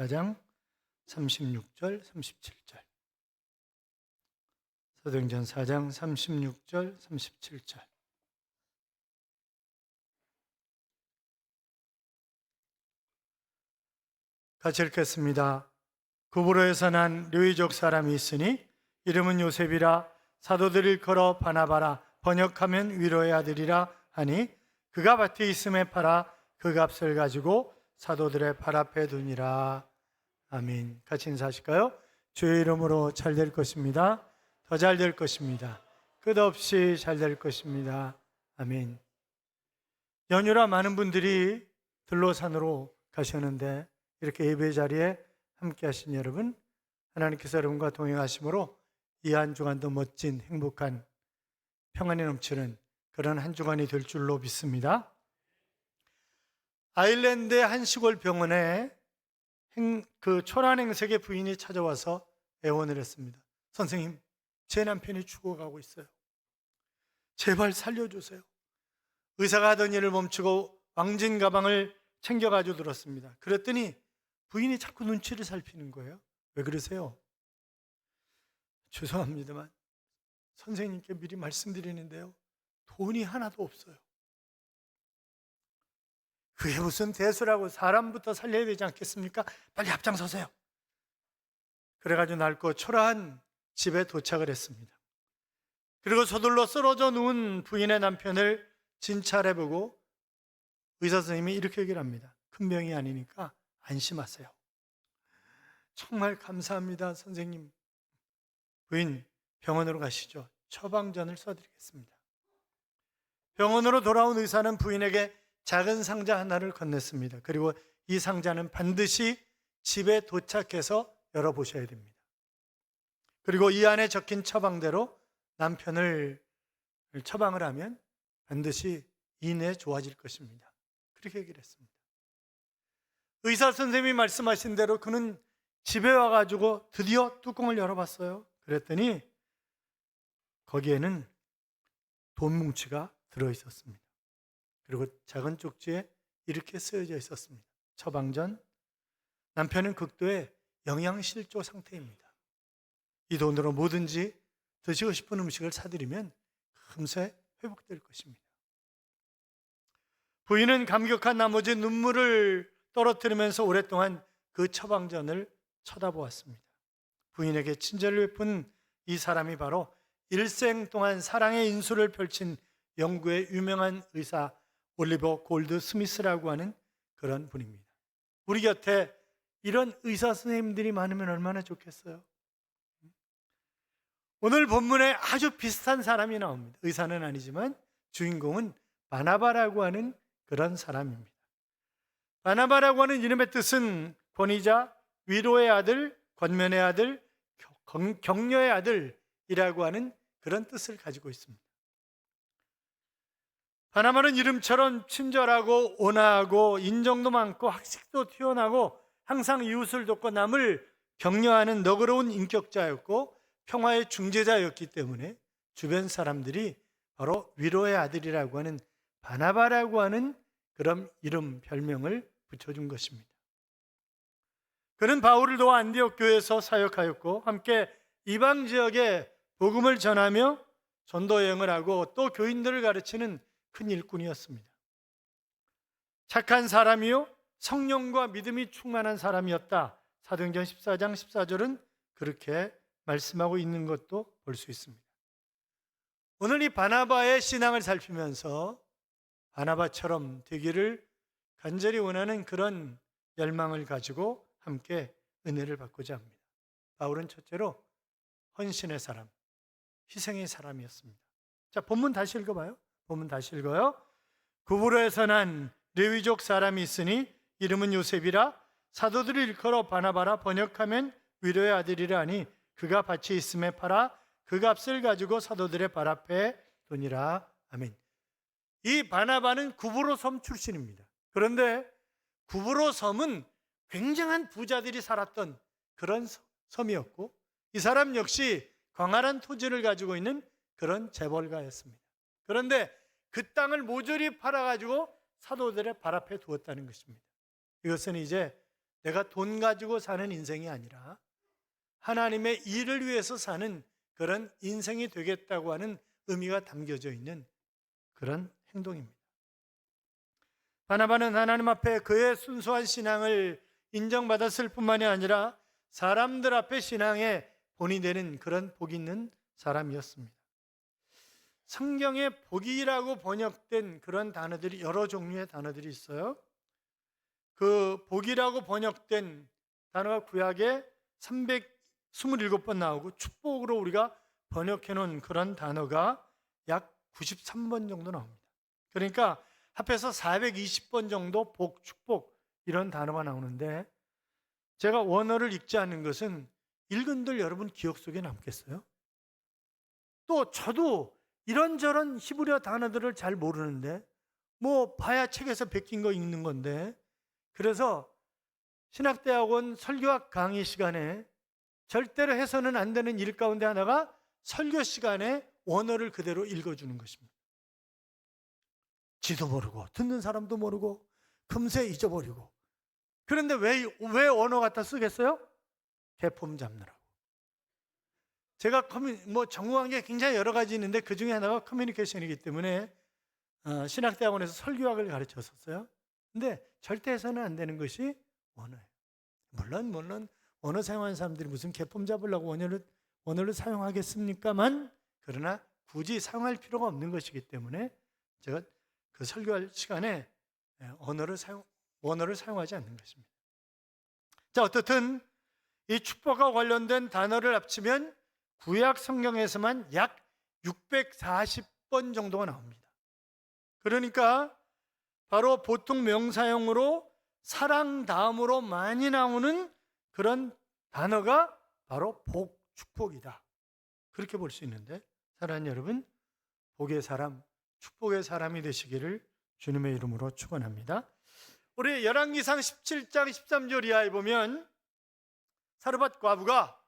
4장 36절 37절. 사도행전 4장 36절 37절. 같이 읽겠습니다. 구브로에서 난 르위족 사람이 있으니 이름은 요셉이라. 사도들을 일컬어 바나바라, 번역하면 위로의 아들이라 하니 그가 밭에 있음에 팔아 그 값을 가지고 사도들의 발 앞에 두니라. 아멘. 같이 인사하실까요? 주의 이름으로 잘 될 것입니다. 더 잘 될 것입니다. 끝없이 잘 될 것입니다. 아멘. 연휴라 많은 분들이 들로산으로 가셨는데 이렇게 예배 자리에 함께 하신 여러분, 하나님께서 여러분과 동행하심으로 이 한 주간도 멋진 행복한 평안이 넘치는 그런 한 주간이 될 줄로 믿습니다. 아일랜드의 한 시골 병원에 그 초란행색의 부인이 찾아와서 애원을 했습니다. 선생님, 제 남편이 죽어가고 있어요. 제발 살려주세요. 의사가 하던 일을 멈추고 왕진 가방을 챙겨가지고 들었습니다. 그랬더니 부인이 자꾸 눈치를 살피는 거예요. 왜 그러세요? 죄송합니다만 선생님께 미리 말씀드리는데요, 돈이 하나도 없어요. 그게 무슨 대수라고, 사람부터 살려야 되지 않겠습니까? 빨리 앞장서세요. 그래가지고 낡고 초라한 집에 도착을 했습니다. 그리고 서둘러 쓰러져 누운 부인의 남편을 진찰해보고 의사 선생님이 이렇게 얘기를 합니다. 큰 병이 아니니까 안심하세요. 정말 감사합니다, 선생님. 부인, 병원으로 가시죠. 처방전을 써드리겠습니다. 병원으로 돌아온 의사는 부인에게 작은 상자 하나를 건넸습니다. 그리고 이 상자는 반드시 집에 도착해서 열어보셔야 됩니다. 그리고 이 안에 적힌 처방대로 남편을 처방을 하면 반드시 이내 좋아질 것입니다. 그렇게 얘기를 했습니다. 의사 선생님이 말씀하신 대로 그는 집에 와가지고 드디어 뚜껑을 열어봤어요. 그랬더니 거기에는 돈 뭉치가 들어있었습니다. 그리고 작은 쪽지에 이렇게 쓰여져 있었습니다. 처방전, 남편은 극도의 영양실조 상태입니다. 이 돈으로 뭐든지 드시고 싶은 음식을 사드리면 금세 회복될 것입니다. 부인은 감격한 나머지 눈물을 떨어뜨리면서 오랫동안 그 처방전을 쳐다보았습니다. 부인에게 친절을 베푼 이 사람이 바로 일생 동안 사랑의 인수를 펼친 영국의 유명한 의사 올리버 골드 스미스라고 하는 그런 분입니다. 우리 곁에 이런 의사 선생님들이 많으면 얼마나 좋겠어요. 오늘 본문에 아주 비슷한 사람이 나옵니다. 의사는 아니지만 주인공은 바나바라고 하는 그런 사람입니다. 바나바라고 하는 이름의 뜻은 권위자, 위로의 아들, 권면의 아들, 격려의 아들이라고 하는 그런 뜻을 가지고 있습니다. 바나바는 이름처럼 친절하고 온화하고 인정도 많고 학식도 뛰어나고 항상 이웃을 돕고 남을 격려하는 너그러운 인격자였고 평화의 중재자였기 때문에 주변 사람들이 바로 위로의 아들이라고 하는 바나바라고 하는 그런 이름, 별명을 붙여준 것입니다. 그는 바울을 도와 안디옥 교회에서 사역하였고 함께 이방 지역에 복음을 전하며 전도 여행을 하고 또 교인들을 가르치는 큰 일꾼이었습니다. 착한 사람이요 성령과 믿음이 충만한 사람이었다. 사도행전 14장 14절은 그렇게 말씀하고 있는 것도 볼 수 있습니다. 오늘 이 바나바의 신앙을 살피면서 바나바처럼 되기를 간절히 원하는 그런 열망을 가지고 함께 은혜를 받고자 합니다. 바울은 첫째로 헌신의 사람, 희생의 사람이었습니다. 자, 본문 다시 읽어봐요. 본문 다시 읽어요. 구브로에서 난 르위족 사람이 있으니 이름은 요셉이라. 사도들을 일컬어 바나바라, 번역하면 위로의 아들이라 하니 그가 밭이 있음에 팔아 그 값을 가지고 사도들의 발 앞에 두니라. 아멘. 이 바나바는 구브로 섬 출신입니다. 그런데 구브로 섬은 굉장한 부자들이 살았던 그런 섬이었고 이 사람 역시 광활한 토지를 가지고 있는 그런 재벌가였습니다. 그런데 그 땅을 모조리 팔아가지고 사도들의 발 앞에 두었다는 것입니다. 이것은 이제 내가 돈 가지고 사는 인생이 아니라 하나님의 일을 위해서 사는 그런 인생이 되겠다고 하는 의미가 담겨져 있는 그런 행동입니다. 바나바는 하나님 앞에 그의 순수한 신앙을 인정받았을 뿐만이 아니라 사람들 앞에 신앙의 본이 되는 그런 복 있는 사람이었습니다. 성경에 복이라고 번역된 그런 단어들이 여러 종류의 단어들이 있어요. 그 복이라고 번역된 단어가 구약에 327번 나오고 축복으로 우리가 번역해 놓은 그런 단어가 약 93번 정도 나옵니다. 그러니까 합해서 420번 정도 복, 축복 이런 단어가 나오는데, 제가 원어를 읽지 않는 것은 읽은들 여러분 기억 속에 남겠어요? 또 저도 이런저런 히브리어 단어들을 잘 모르는데 뭐 봐야 책에서 베낀 거 읽는 건데, 그래서 신학대학원 설교학 강의 시간에 절대로 해서는 안 되는 일 가운데 하나가 설교 시간에 원어를 그대로 읽어주는 것입니다. 지도 모르고 듣는 사람도 모르고 금세 잊어버리고. 그런데 왜 언어 갖다 쓰겠어요? 개폼 잡느라고. 제가 전공한 게 굉장히 여러 가지 있는데 그 중에 하나가 커뮤니케이션이기 때문에 신학대학원에서 설교학을 가르쳤었어요. 근데 절대 해서는 안 되는 것이 언어예요. 물론 언어 사용하는 사람들이 무슨 개폼 잡으려고 언어를 사용하겠습니까만, 그러나 굳이 사용할 필요가 없는 것이기 때문에 제가 그 설교할 시간에 언어를 사용하지 않는 것입니다. 자, 어떻든 이 축복과 관련된 단어를 합치면 구약 성경에서만 약 640번 정도가 나옵니다. 그러니까 바로 보통 명사형으로 사랑 다음으로 많이 나오는 그런 단어가 바로 복, 축복이다. 그렇게 볼 수 있는데, 사랑하는 여러분, 복의 사람, 축복의 사람이 되시기를 주님의 이름으로 축원합니다. 우리 열왕기상 17장 13절 이하에 보면 사르밧 과부가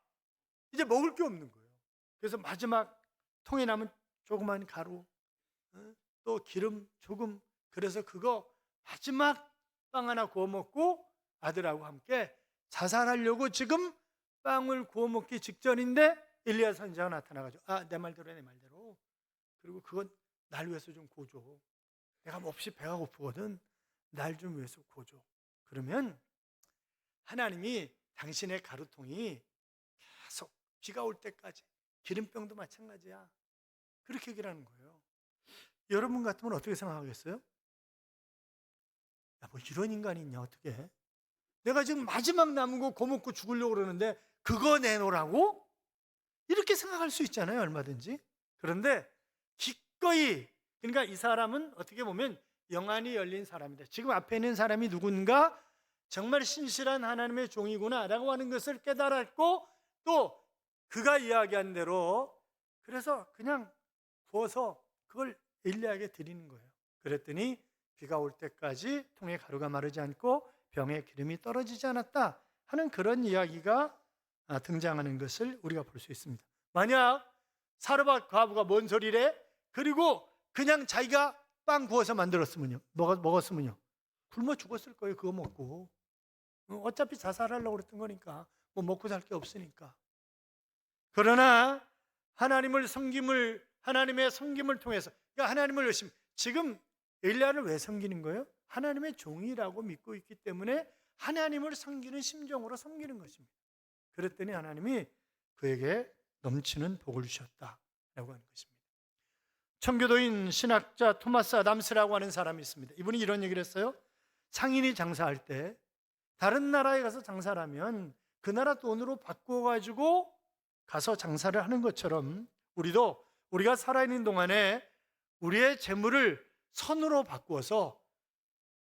이제 먹을 게 없는 거예요. 그래서 마지막 통에 남은 조그만 가루, 또 기름 조금, 그래서 그거 마지막 빵 하나 구워 먹고 아들하고 함께 자살하려고 지금 빵을 구워 먹기 직전인데 엘리야 선지자가 나타나가지고, 내 말대로 해, 내 말대로. 그리고 그건 날 위해서 좀 구워줘. 내가 몹시 배가 고프거든. 날 좀 위해서 구워줘. 그러면 하나님이 당신의 가루통이 계속 비가 올 때까지, 기름병도 마찬가지야, 그렇게 얘기를 하는 거예요. 여러분 같으면 어떻게 생각하겠어요? 뭐 이런 인간이 있냐, 어떻게 해? 내가 지금 마지막 남은 거 고먹고 죽으려고 그러는데 그거 내놓으라고? 이렇게 생각할 수 있잖아요, 얼마든지. 그런데 기꺼이, 그러니까 이 사람은 어떻게 보면 영안이 열린 사람이다. 지금 앞에 있는 사람이 누군가 정말 신실한 하나님의 종이구나 라고 하는 것을 깨달았고, 또 그가 이야기한 대로 그래서 그냥 부어서 그걸 엘리야에게 드리는 거예요. 그랬더니 비가 올 때까지 통에 가루가 마르지 않고 병에 기름이 떨어지지 않았다 하는 그런 이야기가 등장하는 것을 우리가 볼 수 있습니다. 만약 사르밧 과부가 뭔 소리래? 그리고 그냥 자기가 빵 구워서 만들었으면요, 먹었으면요, 굶어 죽었을 거예요. 그거 먹고 어차피 자살하려고 그랬던 거니까, 뭐 먹고 살 게 없으니까. 그러나 하나님의 섬김을 통해서, 그러니까 하나님을 열심히, 지금 엘리야를 왜 섬기는 거예요? 하나님의 종이라고 믿고 있기 때문에 하나님을 섬기는 심정으로 섬기는 것입니다. 그랬더니 하나님이 그에게 넘치는 복을 주셨다라고 하는 것입니다. 청교도인 신학자 토마스 아담스라고 하는 사람이 있습니다. 이분이 이런 얘기를 했어요. 상인이 장사할 때 다른 나라에 가서 장사를 하면 그 나라 돈으로 바꿔가지고 가서 장사를 하는 것처럼, 우리가 살아있는 동안에 우리의 재물을 선으로 바꾸어서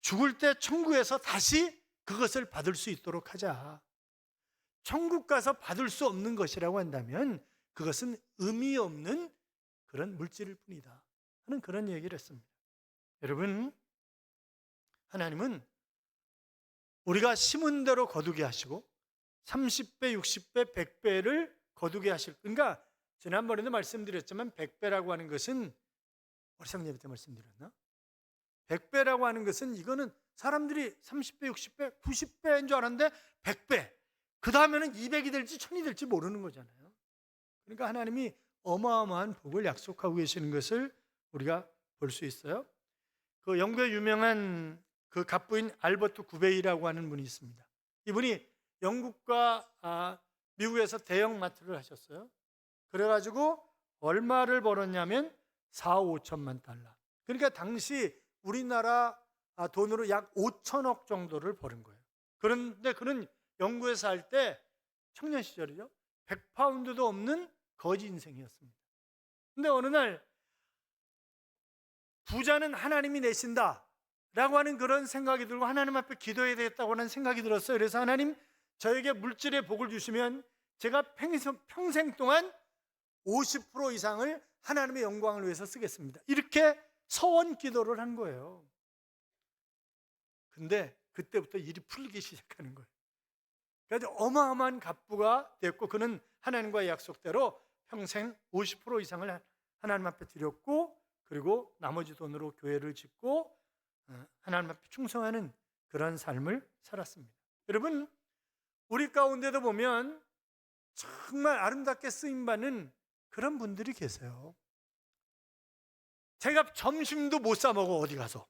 죽을 때 천국에서 다시 그것을 받을 수 있도록 하자. 천국 가서 받을 수 없는 것이라고 한다면 그것은 의미 없는 그런 물질일 뿐이다 하는 그런 얘기를 했습니다. 여러분, 하나님은 우리가 심은 대로 거두게 하시고 30배, 60배, 100배를 거두게 하실, 그러니까 지난번에도 말씀드렸지만 100배라고 하는 것은, 우리 성령님 때 말씀드렸나? 100배라고 하는 것은 이거는 사람들이 30배, 60배, 90배인 줄 알았는데 100배. 그 다음에는 200이 될지 1000이 될지 모르는 거잖아요. 그러니까 하나님이 어마어마한 복을 약속하고 계시는 것을 우리가 볼 수 있어요. 그 영국의 유명한 그 갑부인 알버트 구베이라고 하는 분이 있습니다. 이분이 영국과 미국에서 대형 마트를 하셨어요. 그래가지고 얼마를 벌었냐면 4, 5천만 달러. 그러니까 당시 우리나라 돈으로 약 5천억 정도를 버는 거예요. 그런데 그는 영국에서 할 때 청년 시절이죠. 100파운드도 없는 거지 인생이었습니다. 근데 어느 날 부자는 하나님이 내신다 라고 하는 그런 생각이 들고 하나님 앞에 기도해야 되겠다고 하는 생각이 들었어요. 그래서 하나님, 저에게 물질의 복을 주시면 제가 평생 동안 50% 이상을 하나님의 영광을 위해서 쓰겠습니다. 이렇게 서원 기도를 한 거예요. 근데 그때부터 일이 풀리기 시작하는 거예요. 그래서 어마어마한 갑부가 됐고, 그는 하나님과의 약속대로 평생 50% 이상을 하나님 앞에 드렸고, 그리고 나머지 돈으로 교회를 짓고 하나님 앞에 충성하는 그런 삶을 살았습니다. 여러분, 우리 가운데도 보면 정말 아름답게 쓰임받는 그런 분들이 계세요. 제가 점심도 못 사 먹어. 어디 가서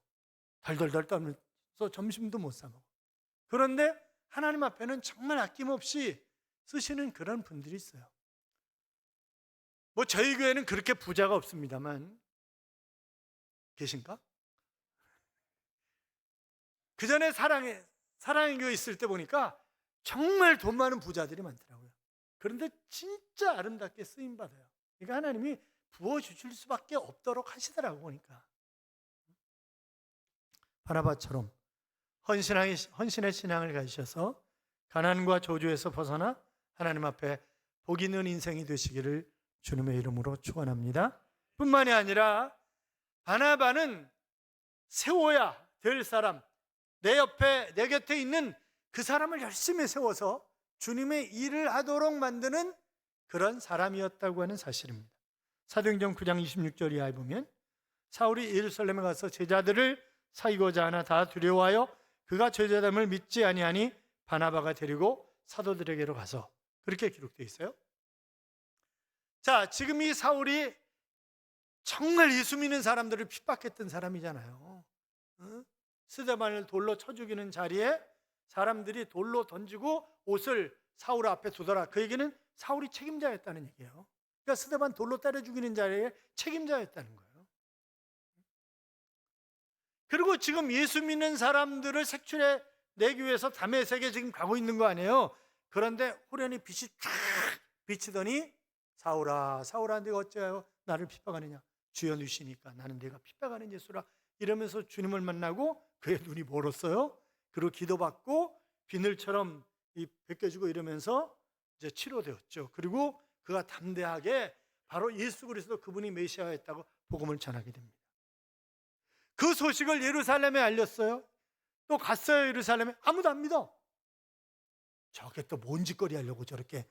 덜덜덜 떨면서 점심도 못 사 먹어. 그런데 하나님 앞에는 정말 아낌없이 쓰시는 그런 분들이 있어요. 뭐 저희 교회는 그렇게 부자가 없습니다만, 계신가? 그 전에 사랑의 교회 있을 때 보니까 정말 돈 많은 부자들이 많더라고요. 그런데 진짜 아름답게 쓰임 받아요. 그러니까 하나님이 부어주실 수밖에 없도록 하시더라고 보니까. 바나바처럼 헌신의 신앙을 가지셔서 가난과 저주에서 벗어나 하나님 앞에 복 있는 인생이 되시기를 주님의 이름으로 축원합니다. 뿐만이 아니라 바나바는 세워야 될 사람, 내 옆에, 내 곁에 있는 그 사람을 열심히 세워서 주님의 일을 하도록 만드는 그런 사람이었다고 하는 사실입니다. 사도행전 9장 26절 이하에 보면 사울이 예루살렘에 가서 제자들을 사귀고자 하나 다 두려워하여 그가 제자됨을 믿지 아니하니 바나바가 데리고 사도들에게로 가서, 그렇게 기록되어 있어요. 자, 지금 이 사울이 정말 예수 믿는 사람들을 핍박했던 사람이잖아요. 스데반을 돌로 쳐 죽이는 자리에 사람들이 돌로 던지고 옷을 사울 앞에 두더라. 그 얘기는 사울이 책임자였다는 얘기예요. 그러니까 스데반 돌로 때려 죽이는 자리에 책임자였다는 거예요. 그리고 지금 예수 믿는 사람들을 색출해 내기 위해서 다메섹에 지금 가고 있는 거 아니에요. 그런데 후련히 빛이 쫙 비치더니 사울아, 사울아, 네가 어찌하여 나를 핍박하느냐? 주여 누시니까 나는 내가 핍박하는 예수라. 이러면서 주님을 만나고 그의 눈이 멀었어요. 그리고 기도받고 비늘처럼 벗겨지고 이러면서 이제 치료되었죠. 그리고 그가 담대하게 바로 예수 그리스도 그분이 메시아였다고 복음을 전하게 됩니다. 그 소식을 예루살렘에 알렸어요. 또 갔어요. 예루살렘에. 아무도 안 믿어. 저게 또 뭔 짓거리 하려고 저렇게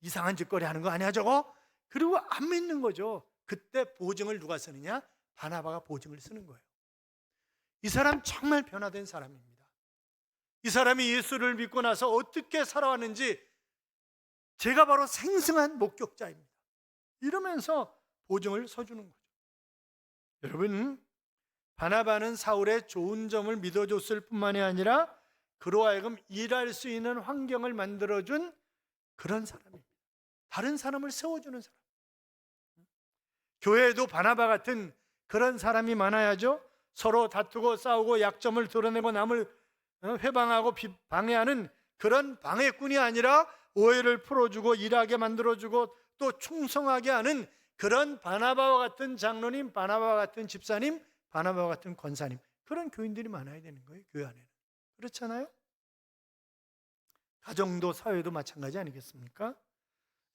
이상한 짓거리 하는 거 아니야 저거? 그리고 안 믿는 거죠. 그때 보증을 누가 쓰느냐? 바나바가 보증을 쓰는 거예요. 이 사람 정말 변화된 사람입니다. 이 사람이 예수를 믿고 나서 어떻게 살아왔는지 제가 바로 생생한 목격자입니다. 이러면서 보증을 서주는 거죠. 여러분, 바나바는 사울의 좋은 점을 믿어줬을 뿐만이 아니라 그로 하여금 일할 수 있는 환경을 만들어준 그런 사람입니다. 다른 사람을 세워주는 사람. 교회에도 바나바 같은 그런 사람이 많아야죠. 서로 다투고 싸우고 약점을 드러내고 남을 회방하고 방해하는 그런 방해꾼이 아니라 오해를 풀어주고 일하게 만들어주고 또 충성하게 하는 그런 바나바와 같은 장로님, 바나바와 같은 집사님, 바나바와 같은 권사님, 그런 교인들이 많아야 되는 거예요. 교회 안에는. 그렇잖아요? 가정도 사회도 마찬가지 아니겠습니까?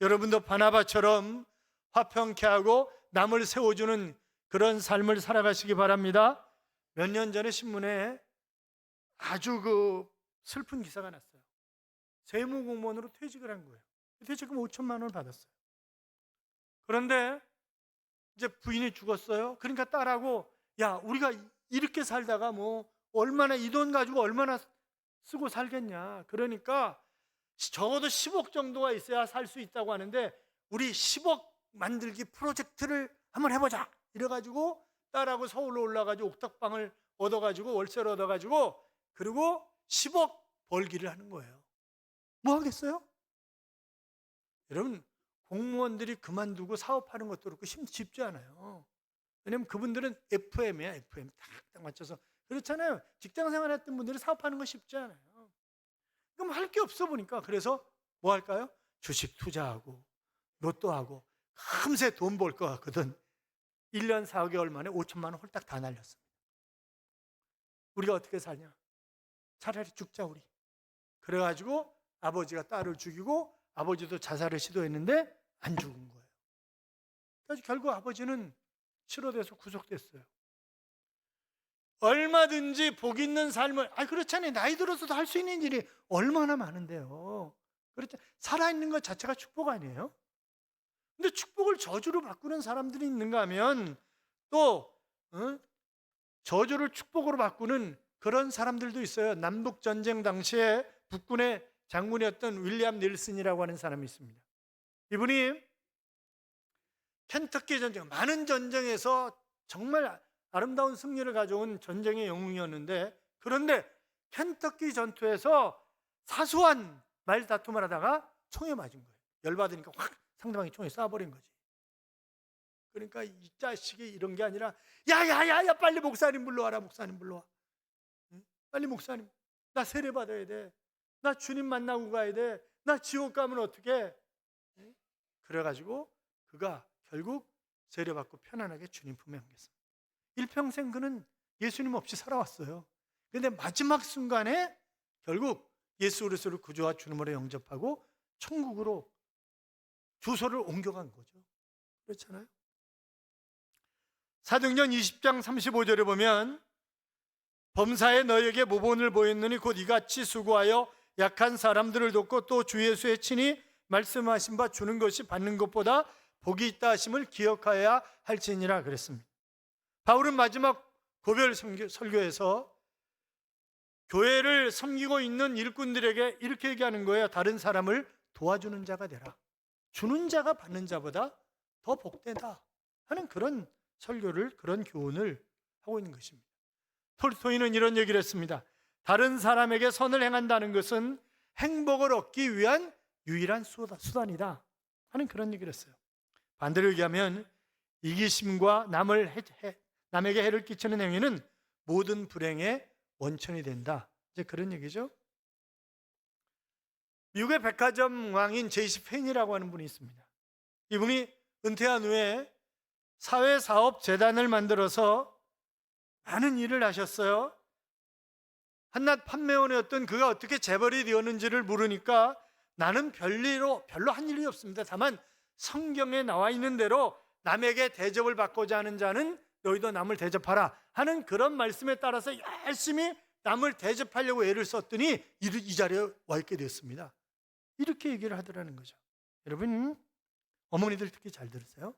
여러분도 바나바처럼 화평케 하고 남을 세워주는 그런 삶을 살아가시기 바랍니다. 몇 년 전에 신문에 아주 슬픈 기사가 났어요. 세무공무원으로 퇴직을 한 거예요. 퇴직금 5천만 원을 받았어요. 그런데 이제 부인이 죽었어요. 그러니까 딸하고, 야, 우리가 이렇게 살다가 뭐 얼마나 이 돈 가지고 얼마나 쓰고 살겠냐. 그러니까 적어도 10억 정도가 있어야 살 수 있다고 하는데 우리 10억 만들기 프로젝트를 한번 해보자. 이래가지고 딸하고 서울로 올라가지고 옥탑방을 얻어가지고 월세를 얻어가지고 그리고 10억 벌기를 하는 거예요. 뭐 하겠어요? 여러분, 공무원들이 그만두고 사업하는 것도 그렇고 쉽지 않아요. 왜냐면 그분들은 FM이야. FM 딱 맞춰서. 그렇잖아요. 직장 생활했던 분들이 사업하는 거 쉽지 않아요. 그럼 할 게 없어 보니까 그래서 뭐 할까요? 주식 투자하고 로또하고 금세 돈 벌 것 같거든. 1년 4개월 만에 5천만 원 홀딱 다 날렸습니다. 우리가 어떻게 사냐? 차라리 죽자 우리. 그래가지고 아버지가 딸을 죽이고 아버지도 자살을 시도했는데 안 죽은 거예요. 그래서 결국 아버지는 치료돼서 구속됐어요. 얼마든지 복 있는 삶을, 그렇잖아요. 나이 들어서도 할 수 있는 일이 얼마나 많은데요. 그렇죠. 살아있는 것 자체가 축복 아니에요? 근데 축복을 저주로 바꾸는 사람들이 있는가 하면 또 저주를 축복으로 바꾸는 그런 사람들도 있어요. 남북전쟁 당시에 북군의 장군이었던 윌리엄 닐슨이라고 하는 사람이 있습니다. 이분이 켄터키 전쟁, 많은 전쟁에서 정말 아름다운 승리를 가져온 전쟁의 영웅이었는데 그런데 켄터키 전투에서 사소한 말다툼을 하다가 총에 맞은 거예요. 열받으니까 확 상대방이 총에 쏴버린 거지. 그러니까 이 자식이 이런 게 아니라 야야야야 빨리 목사님 불러와라. 목사님 불러와. 빨리 목사님, 나 세례 받아야 돼. 나 주님 만나고 가야 돼. 나 지옥 가면 어떡해? 그래가지고 그가 결국 세례 받고 편안하게 주님 품에 안겼습니다. 일평생 그는 예수님 없이 살아왔어요. 그런데 마지막 순간에 결국 예수 그리스도를 구주와 주님으로 영접하고 천국으로 주소를 옮겨간 거죠. 그렇잖아요. 사도행전 20장 35절에 보면 범사에 너에게 모본을 보였느니 곧 이같이 수고하여 약한 사람들을 돕고 또 주 예수의 친히 말씀하신 바 주는 것이 받는 것보다 복이 있다 하심을 기억하여야 할지니라 그랬습니다. 바울은 마지막 고별 설교에서 교회를 섬기고 있는 일꾼들에게 이렇게 얘기하는 거예요. 다른 사람을 도와주는 자가 되라. 주는 자가 받는 자보다 더 복되다 하는 그런 설교를, 그런 교훈을 하고 있는 것입니다. 톨스토이는 이런 얘기를 했습니다. 다른 사람에게 선을 행한다는 것은 행복을 얻기 위한 유일한 수단이다 하는 그런 얘기를 했어요. 반대로 얘기하면 이기심과 남에게 해를 끼치는 행위는 모든 불행의 원천이 된다. 이제 그런 얘기죠. 미국의 백화점 왕인 제이시 페인이라고 하는 분이 있습니다. 이분이 은퇴한 후에 사회사업재단을 만들어서 많은 일을 하셨어요. 한낱 판매원이었던 그가 어떻게 재벌이 되었는지를 물으니까 나는 별로 한 일이 없습니다. 다만 성경에 나와 있는 대로 남에게 대접을 받고자 하는 자는 너희도 남을 대접하라 하는 그런 말씀에 따라서 열심히 남을 대접하려고 애를 썼더니 이 자리에 와 있게 되었습니다. 이렇게 얘기를 하더라는 거죠. 여러분, 어머니들 특히 잘 들으세요.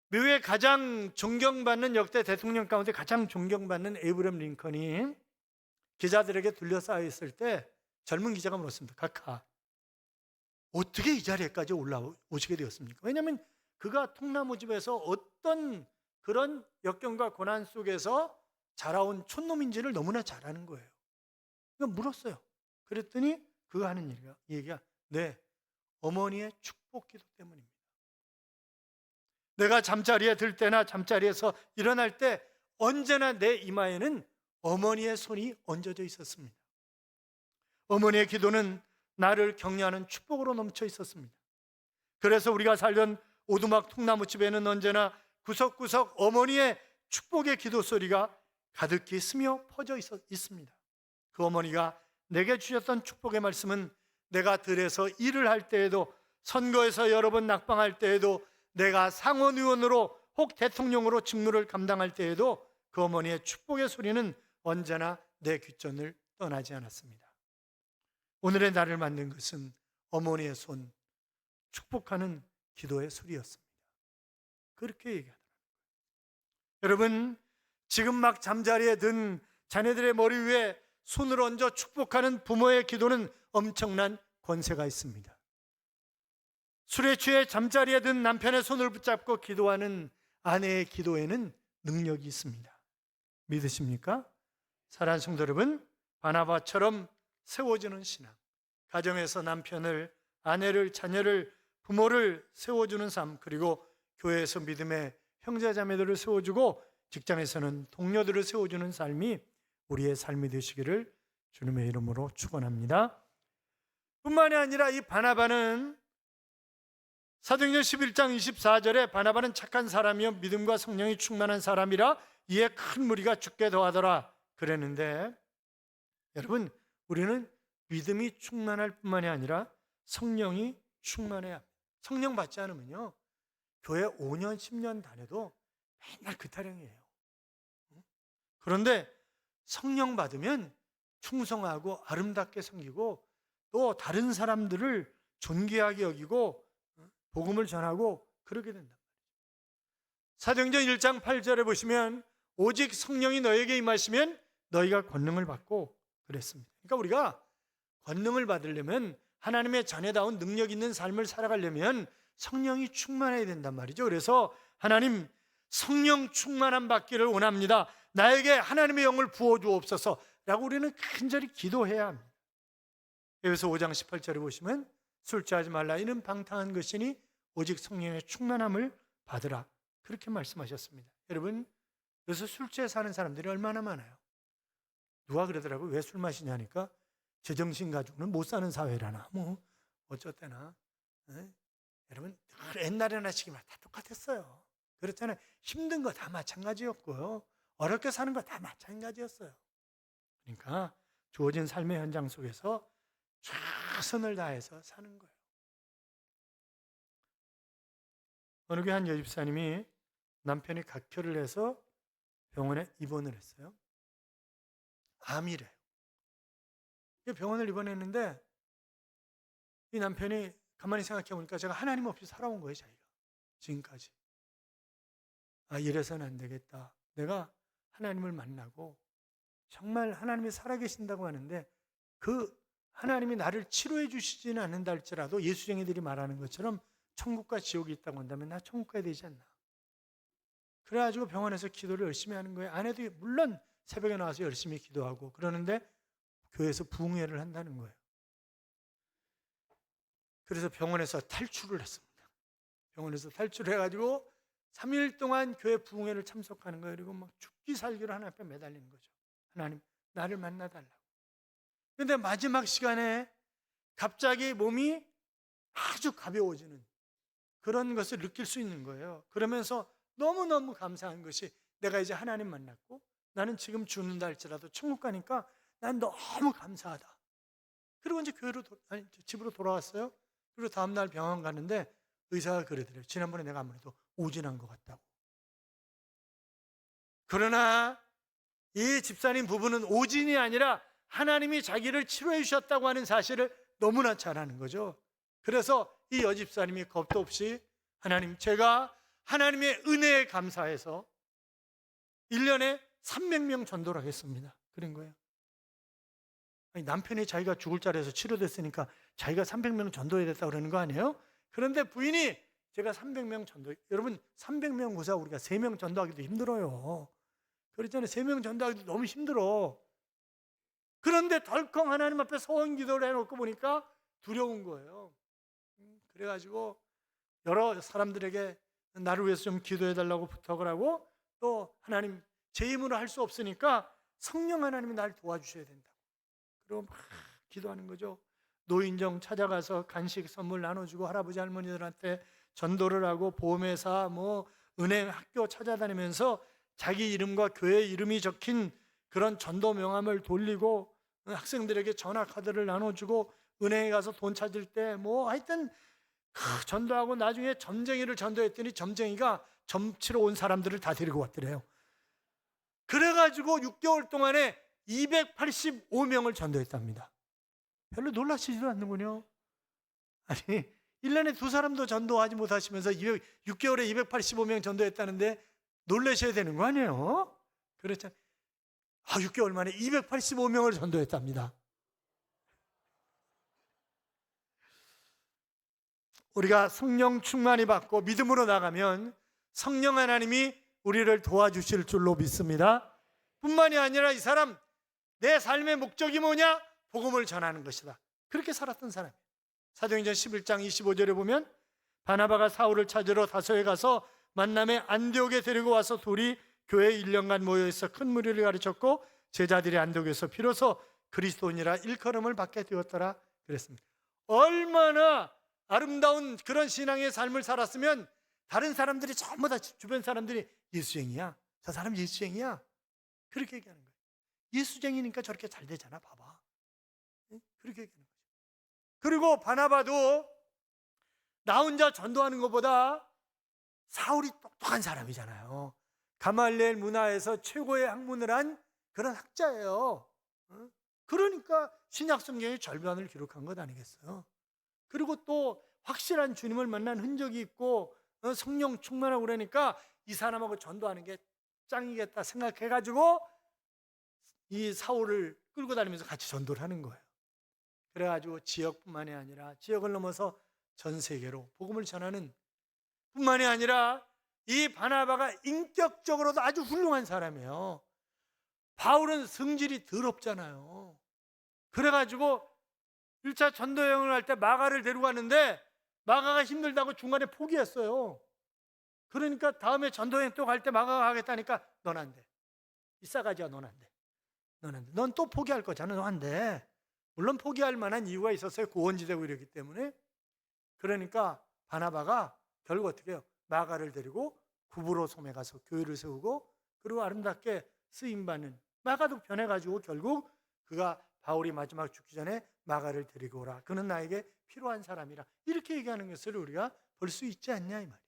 미국의 가장 존경받는 역대 대통령 가운데 가장 존경받는 에이브럼 링컨이 기자들에게 둘러싸여 있을 때 젊은 기자가 물었습니다. 카카, 어떻게 이 자리에까지 올라오시게 되었습니까? 왜냐하면 그가 통나무집에서 어떤 그런 역경과 고난 속에서 자라온 촌놈인지를 너무나 잘 아는 거예요. 그러니까 물었어요. 그랬더니 그가 하는 얘기가 네, 어머니의 축복 기도 때문입니다. 내가 잠자리에 들 때나 잠자리에서 일어날 때 언제나 내 이마에는 어머니의 손이 얹어져 있었습니다. 어머니의 기도는 나를 격려하는 축복으로 넘쳐 있었습니다. 그래서 우리가 살던 오두막 통나무집에는 언제나 구석구석 어머니의 축복의 기도 소리가 가득히 스며 퍼져 있습니다. 그 어머니가 내게 주셨던 축복의 말씀은 내가 들에서 일을 할 때에도, 선거에서 여러 번 낙방할 때에도, 내가 상원의원으로 혹 대통령으로 직무를 감당할 때에도 그 어머니의 축복의 소리는 언제나 내 귓전을 떠나지 않았습니다. 오늘의 나를 만든 것은 어머니의 손, 축복하는 기도의 소리였습니다. 그렇게 얘기하더라고요. 여러분, 지금 막 잠자리에 든 자녀들의 머리 위에 손을 얹어 축복하는 부모의 기도는 엄청난 권세가 있습니다. 술에 취해 잠자리에 든 남편의 손을 붙잡고 기도하는 아내의 기도에는 능력이 있습니다. 믿으십니까? 사랑하는 성도 여러분, 바나바처럼 세워주는 신앙, 가정에서 남편을, 아내를, 자녀를, 부모를 세워주는 삶, 그리고 교회에서 믿음의 형제자매들을 세워주고 직장에서는 동료들을 세워주는 삶이 우리의 삶이 되시기를 주님의 이름으로 축원합니다. 뿐만이 아니라 이 바나바는 사도행전 11장 24절에 바나바는 착한 사람이요 믿음과 성령이 충만한 사람이라 이에 큰 무리가 죽게 더하더라 그랬는데, 여러분, 우리는 믿음이 충만할 뿐만이 아니라 성령이 충만해야 합니다. 성령 받지 않으면요, 교회 5년 10년 다녀도 맨날 그 타령이에요. 그런데 성령 받으면 충성하고 아름답게 섬기고 또 다른 사람들을 존귀하게 여기고 복음을 전하고 그러게 된다. 사도행전 1장 8절에 보시면 오직 성령이 너에게 임하시면 너희가 권능을 받고 그랬습니다. 그러니까 우리가 권능을 받으려면, 하나님의 자녀다운 능력 있는 삶을 살아가려면 성령이 충만해야 된단 말이죠. 그래서 하나님, 성령 충만함 받기를 원합니다. 나에게 하나님의 영을 부어주옵소서 라고 우리는 간절히 기도해야 합니다. 에베소 5장 18절에 보시면 술 취하지 말라, 이는 방탕한 것이니 오직 성령의 충만함을 받으라, 그렇게 말씀하셨습니다. 여러분, 그래서 술 취해 사는 사람들이 얼마나 많아요. 누가 그러더라고요. 왜 술 마시냐니까 제정신 가지고는 못 사는 사회라나 뭐 어쩌대나. 여러분, 옛날에나 지금이나 다 똑같았어요. 그렇잖아요. 힘든 거 다 마찬가지였고요, 어렵게 사는 거 다 마찬가지였어요. 그러니까 주어진 삶의 현장 속에서 최선을 다해서 사는 거예요. 어느 교회 한 여집사님이 남편이 각혈을 해서 병원에 입원을 했어요. 암이래요. 병원을 입원했는데 이 남편이 가만히 생각해 보니까 제가 하나님 없이 살아온 거예요, 자기가 지금까지. 이래서는 안 되겠다. 내가 하나님을 만나고 정말 하나님이 살아계신다고 하는데 그 하나님이 나를 치료해 주시지는 않는다 할지라도 예수쟁이들이 말하는 것처럼 천국과 지옥이 있다고 한다면 나 천국 가야 되지 않나. 그래가지고 병원에서 기도를 열심히 하는 거예요. 아내도 물론 새벽에 나와서 열심히 기도하고 그러는데 교회에서 부흥회를 한다는 거예요. 그래서 병원에서 탈출을 했습니다. 병원에서 탈출을 해가지고 3일 동안 교회 부흥회를 참석하는 거예요. 그리고 막 죽기 살기로 하나님 앞에 매달리는 거죠. 하나님, 나를 만나달라고. 그런데 마지막 시간에 갑자기 몸이 아주 가벼워지는 그런 것을 느낄 수 있는 거예요. 그러면서 너무너무 감사한 것이, 내가 이제 하나님 만났고 나는 지금 죽는다 할지라도 천국 가니까 난 너무 감사하다. 그리고 이제 집으로 돌아왔어요. 그리고 다음날 병원 가는데 의사가 그러더래요. 지난번에 내가 아무래도 오진한 것 같다고. 그러나 이 집사님 부부는 오진이 아니라 하나님이 자기를 치료해 주셨다고 하는 사실을 너무나 잘 아는 거죠. 그래서 이 여집사님이 겁도 없이, 하나님, 제가 하나님의 은혜에 감사해서 1년에 300명 전도를 하겠습니다. 그런 거예요. 아니, 남편이 자기가 죽을 자리에서 치료됐으니까 자기가 300명 전도해야 됐다고 그러는 거 아니에요? 그런데 부인이 제가 300명 전도, 여러분 300명 고사 우리가 3명 전도하기도 힘들어요. 그렇잖아요. 3명 전도하기도 너무 힘들어. 그런데 덜컹 하나님 앞에 소원 기도를 해놓고 보니까 두려운 거예요. 그래가지고 여러 사람들에게 나를 위해서 좀 기도해달라고 부탁을 하고, 또 하나님, 제 힘으로 할 수 없으니까 성령 하나님이 날 도와주셔야 된다고. 그리고 막 기도하는 거죠. 노인정 찾아가서 간식 선물 나눠주고 할아버지 할머니들한테 전도를 하고 보험회사 은행 학교 찾아다니면서 자기 이름과 교회 이름이 적힌 그런 전도 명함을 돌리고 학생들에게 전화 카드를 나눠주고 은행에 가서 돈 찾을 때 하여튼 전도하고 나중에 점쟁이를 전도했더니 점쟁이가 점치러 온 사람들을 다 데리고 왔더래요. 그래가지고 6개월 동안에 285명을 전도했답니다. 별로 놀라시지도 않는군요. 아니 1년에 2사람도 전도하지 못하시면서 6개월에 285명 전도했다는데 놀라셔야 되는 거 아니에요? 그렇죠. 6개월 만에 285명을 전도했답니다. 우리가 성령 충만히 받고 믿음으로 나가면 성령 하나님이 우리를 도와주실 줄로 믿습니다. 뿐만이 아니라 이 사람 내 삶의 목적이 뭐냐? 복음을 전하는 것이다. 그렇게 살았던 사람이에요. 사도행전 11장 25절에 보면 바나바가 사울을 찾으러 다소에 가서 만남에 안디옥에 데리고 와서 둘이 교회에 1년간 모여있어 큰 무리를 가르쳤고 제자들이 안디옥에서 비로소 그리스도인이라 일컬음을 받게 되었더라 그랬습니다. 얼마나 아름다운 그런 신앙의 삶을 살았으면 다른 사람들이 전부 다 주변 사람들이 예수쟁이야, 저 사람 예수쟁이야, 그렇게 얘기하는 거예요. 예수쟁이니까 저렇게 잘 되잖아, 봐봐. 그렇게 얘기하는 거죠. 그리고 바나바도 나 혼자 전도하는 것보다 사울이 똑똑한 사람이잖아요. 가말리엘 문화에서 최고의 학문을 한 그런 학자예요. 그러니까 신약 성경의 절반을 기록한 것 아니겠어요? 그리고 또 확실한 주님을 만난 흔적이 있고 성령 충만하고 그러니까 이 사람하고 전도하는 게 짱이겠다 생각해가지고 이 사울을 끌고 다니면서 같이 전도를 하는 거예요. 그래가지고 지역뿐만이 아니라 지역을 넘어서 전 세계로 복음을 전하는 뿐만이 아니라 이 바나바가 인격적으로도 아주 훌륭한 사람이에요. 바울은 성질이 더럽잖아요. 그래가지고 1차 전도 여행을 할 때 마가를 데리고 갔는데 마가가 힘들다고 중간에 포기했어요. 그러니까 다음에 전도 여행 또 갈 때 마가가 하겠다니까 넌 안 돼. 이 싸가지야, 넌 안 돼. 넌 안 돼. 넌 또 포기할 거잖아. 넌 안 돼. 물론 포기할 만한 이유가 있었어요. 고원지대고 이러기 때문에. 그러니까 바나바가 결국 어떻게 해요? 마가를 데리고 구브로 섬에 가서 교회를 세우고 그리고 아름답게 쓰임받는 마가도 변해가지고 결국 그가 바울이 마지막 죽기 전에 마가를 데리고 오라. 그는 나에게 필요한 사람이라. 이렇게 얘기하는 것을 우리가 볼 수 있지 않냐 이 말이죠.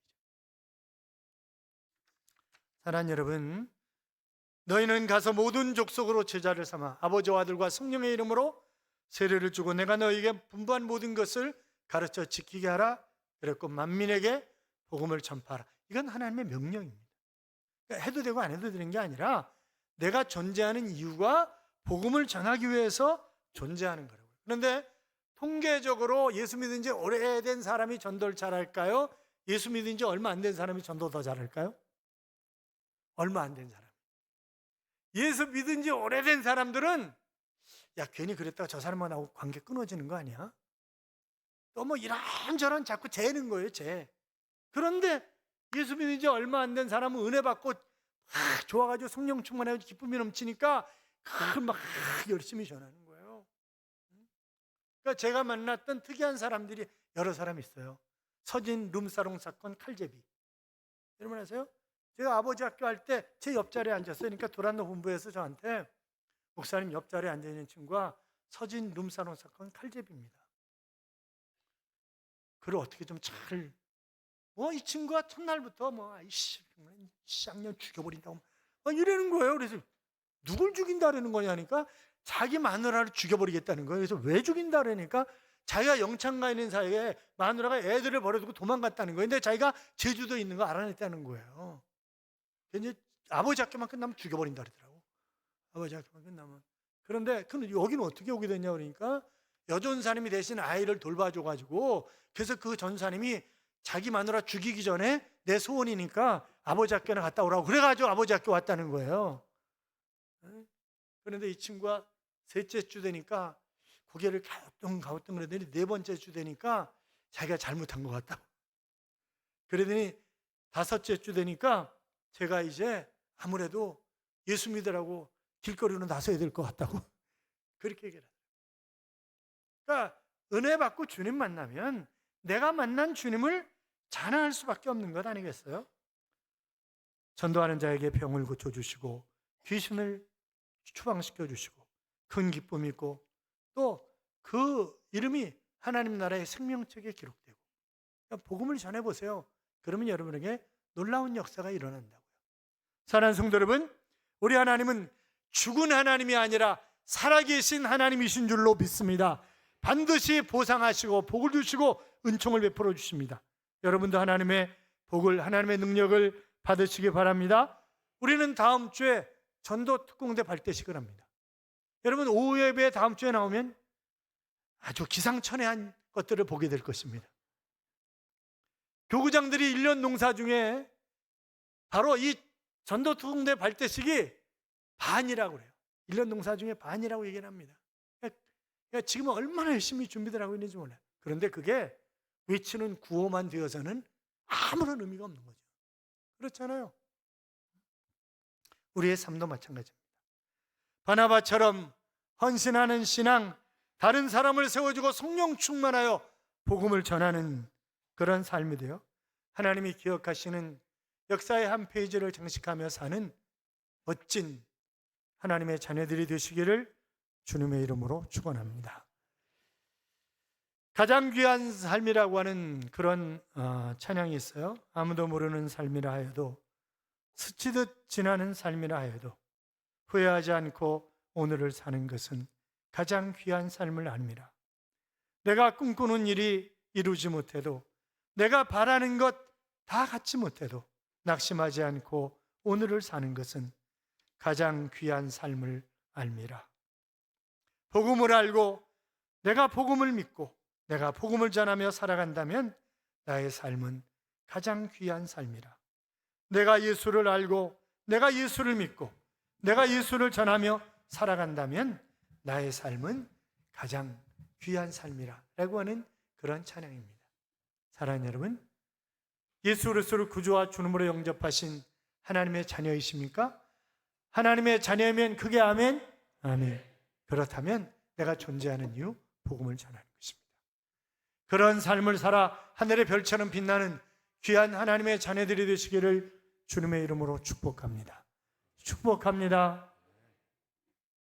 사랑하는 여러분, 너희는 가서 모든 족속으로 제자를 삼아 아버지와 아들과 성령의 이름으로 세례를 주고 내가 너희에게 분부한 모든 것을 가르쳐 지키게 하라. 그랬고 만민에게 복음을 전파하라. 이건 하나님의 명령입니다. 그러니까 해도 되고 안 해도 되는 게 아니라 내가 존재하는 이유가 복음을 전하기 위해서 존재하는 거라고요. 그런데 통계적으로 예수 믿은 지 오래된 사람이 전도를 잘할까요? 예수 믿은 지 얼마 안 된 사람이 전도 더 잘할까요? 얼마 안 된 사람. 예수 믿은 지 오래된 사람들은 야, 괜히 그랬다가 저 사람하고 관계 끊어지는 거 아니야? 또 뭐 이런저런 자꾸 재는 거예요, 재. 그런데 예수 믿은 지 얼마 안 된 사람은 은혜 받고 좋아가지고 성령 충만해가지고 기쁨이 넘치니까 막 열심히 전하는 거예요. 그러니까 제가 만났던 특이한 사람들이 여러 사람 있어요. 서진 룸사롱 사건 칼제비. 여러분 아세요? 제가 아버지 학교 할 때 제 옆자리에 앉았어요. 그러니까 도란노 본부에서 저한테 목사님 옆자리에 앉아있는 친구가 서진 룸사롱 사건 칼제비입니다. 그걸 어떻게 좀 잘, 이 친구가 첫날부터 아이씨, 쌍년 죽여버린다고 이러는 거예요. 그래서 누굴 죽인다라는 거냐니까 자기 마누라를 죽여버리겠다는 거예요. 그래서 왜 죽인다 그러니까 자기가 영창가 있는 사이에 마누라가 애들을 버려두고 도망갔다는 거예요. 근데 자기가 제주도에 있는 거 알아냈다는 거예요. 이제 아버지 학교만 끝나면 죽여버린다 그러더라고. 아버지 학교만 끝나면. 그런데 여기는 어떻게 오게 됐냐 그러니까 여전사님이 대신 아이를 돌봐줘가지고 그래서 그 전사님이 자기 마누라 죽이기 전에 내 소원이니까 아버지 학교나 갔다 오라고 그래가지고 아버지 학교 왔다는 거예요. 그런데 이 친구가 셋째 주 되니까 고개를 가우뚱 그러더니 네 번째 주 되니까 자기가 잘못한 것 같다고. 그러더니 다섯째 주 되니까 제가 이제 아무래도 예수 믿으라고 길거리로 나서야 될 것 같다고 그렇게 얘기를 하더라고요. 그러니까 은혜 받고 주님 만나면 내가 만난 주님을 자랑할 수밖에 없는 것 아니겠어요? 전도하는 자에게 병을 고쳐주시고 귀신을 추방시켜 주시고 큰 기쁨이 있고 또 그 이름이 하나님 나라의 생명책에 기록되고 그러니까 복음을 전해보세요. 그러면 여러분에게 놀라운 역사가 일어난다고요. 사랑하는 성도 여러분, 우리 하나님은 죽은 하나님이 아니라 살아계신 하나님이신 줄로 믿습니다. 반드시 보상하시고 복을 주시고 은총을 베풀어 주십니다. 여러분도 하나님의 복을, 하나님의 능력을 받으시기 바랍니다. 우리는 다음 주에 전도 특공대 발대식을 합니다. 여러분 오후 예배 다음 주에 나오면 아주 기상천외한 것들을 보게 될 것입니다. 교구장들이 1년 농사 중에 바로 이 전도 특공대 발대식이 반이라고 그래요. 1년 농사 중에 반이라고 얘기를 합니다. 그러니까 지금은 얼마나 열심히 준비들 하고 있는지 몰라요. 그런데 그게 외치는 구호만 되어서는 아무런 의미가 없는 거죠. 그렇잖아요. 우리의 삶도 마찬가지입니다. 바나바처럼 헌신하는 신앙, 다른 사람을 세워주고 성령 충만하여 복음을 전하는 그런 삶이 되어 하나님이 기억하시는 역사의 한 페이지를 장식하며 사는 멋진 하나님의 자녀들이 되시기를 주님의 이름으로 축원합니다. 가장 귀한 삶이라고 하는 그런 찬양이 있어요. 아무도 모르는 삶이라 하여도 스치듯 지나는 삶이라 하여도 후회하지 않고 오늘을 사는 것은 가장 귀한 삶을 아닙니다. 내가 꿈꾸는 일이 이루지 못해도, 내가 바라는 것 다 갖지 못해도 낙심하지 않고 오늘을 사는 것은 가장 귀한 삶을 알미라. 복음을 알고 내가 복음을 믿고 내가 복음을 전하며 살아간다면 나의 삶은 가장 귀한 삶이라. 내가 예수를 알고 내가 예수를 믿고 내가 예수를 전하며 살아간다면 나의 삶은 가장 귀한 삶이라 라고 하는 그런 찬양입니다. 사랑하는 여러분, 예수 그리스도를 구주와 주님으로 영접하신 하나님의 자녀이십니까? 하나님의 자녀이면 그게 아멘? 아멘. 그렇다면 내가 존재하는 이유, 복음을 전하는 것입니다. 그런 삶을 살아 하늘의 별처럼 빛나는 귀한 하나님의 자녀들이 되시기를 주님의 이름으로 축복합니다. 축복합니다.